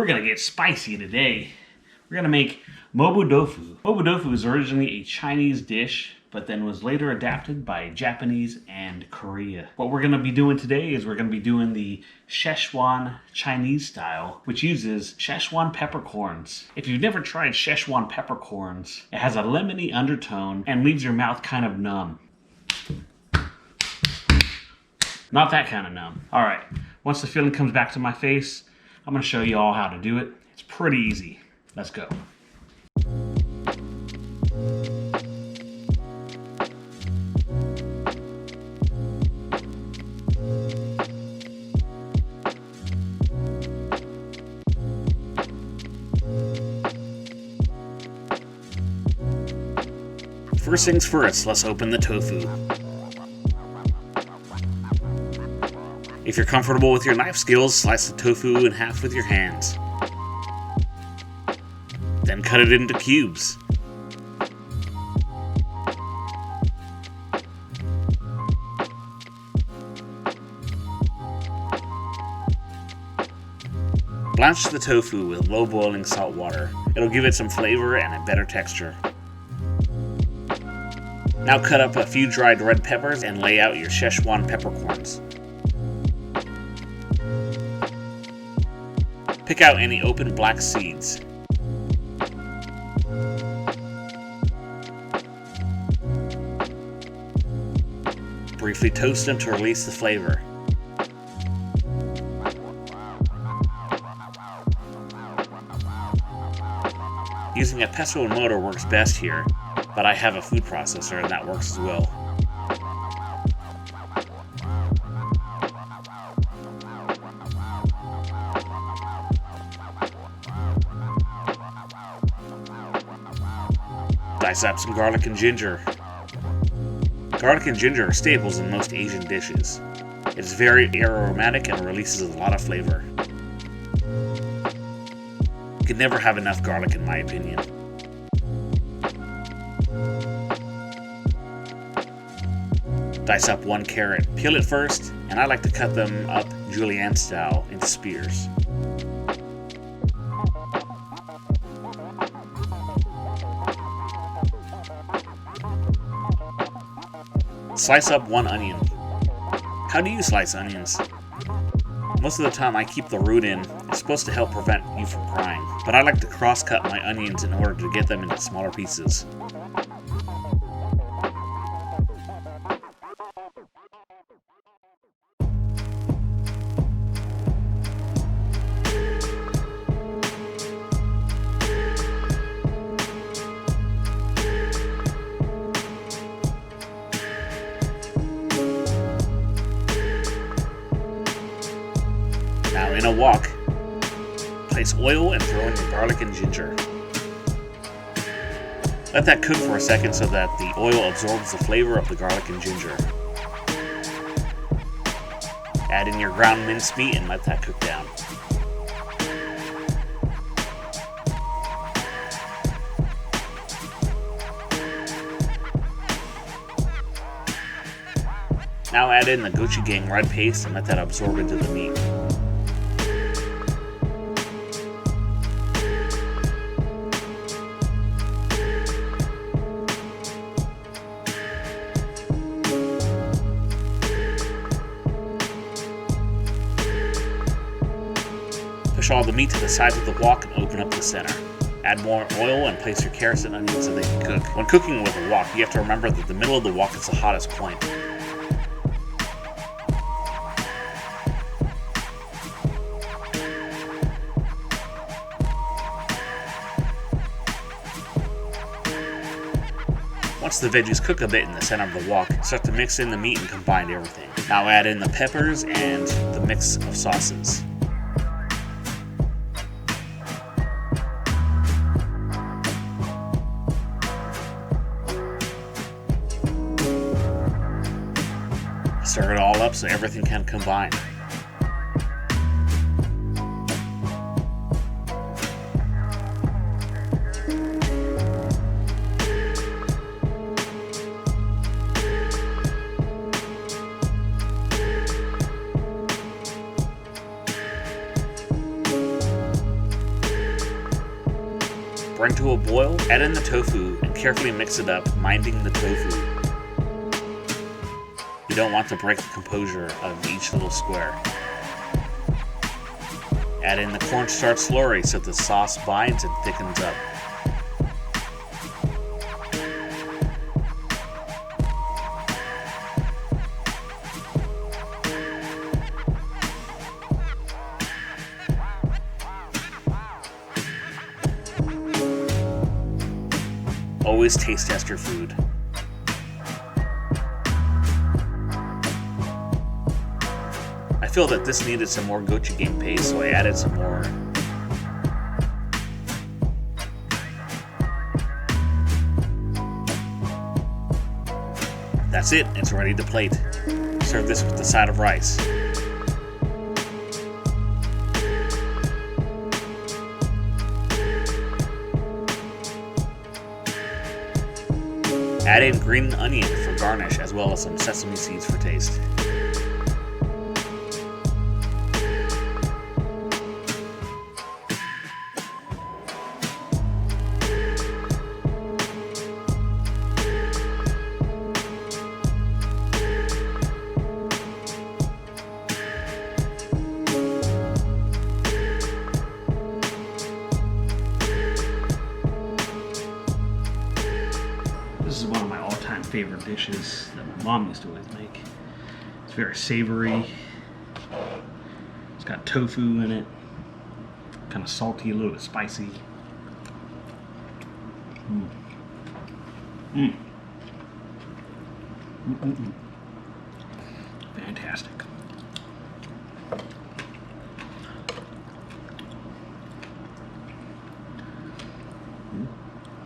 gonna get spicy today. We're gonna make Mapo Tofu. Mapo Tofu is originally a Chinese dish, but then was later adapted by Japanese and Korea. What we're gonna be doing today is we're gonna be doing the Sichuan Chinese style, which uses Sichuan peppercorns. If you've never tried Sichuan peppercorns, it has a lemony undertone and leaves your mouth kind of numb. Not that kind of numb. All right, once the feeling comes back to my face, I'm gonna show you all how to do it. It's pretty easy. Let's go. First things first, let's open the tofu. If you're comfortable with your knife skills, slice the tofu in half with your hands. Then cut it into cubes. Blanch the tofu with low boiling salt water. It'll give it some flavor and a better texture. Now cut up a few dried red peppers and lay out your Sichuan peppercorns. Pick out any open black seeds. Briefly toast them to release the flavor. Using a pestle and mortar works best here, but I have a food processor and that works as well. Dice up some garlic and ginger. Garlic and ginger are staples in most Asian dishes. It's very aromatic and releases a lot of flavor. You can never have enough garlic in my opinion. Dice up one carrot. Peel it first, and I like to cut them up julienne style into spears. Slice up one onion. How do you slice onions? Most of the time I keep the root in. It's supposed to help prevent you from crying, but I like to cross-cut my onions in order to get them into smaller pieces. Now in a wok, place oil and throw in your garlic and ginger. Let that cook for a second so that the oil absorbs the flavor of the garlic and ginger. Add in your ground minced meat and let that cook down. Now add in the gochujang red paste and let that absorb into the meat. Push all the meat to the sides of the wok and open up the center. Add more oil and place your carrots and onions so they can cook. When cooking with a wok, you have to remember that the middle of the wok is the hottest point. Once the veggies cook a bit in the center of the wok, start to mix in the meat and combine everything. Now add in the peppers and the mix of sauces. Stir it all up so everything can combine. Bring to a boil, add in the tofu, and carefully mix it up, minding the tofu. You don't want to break the composure of each little square. Add in the cornstarch slurry so the sauce binds and thickens up. Always taste test your food. I feel that this needed some more gochujang game paste, so I added some more. That's it, it's ready to plate. Serve this with the side of rice. Add in green onion for garnish, as well as some sesame seeds for taste. This is one of my all-time favorite dishes that my mom used to always make. It's very savory. It's got tofu in it. Kind of salty, a little bit spicy. Fantastic.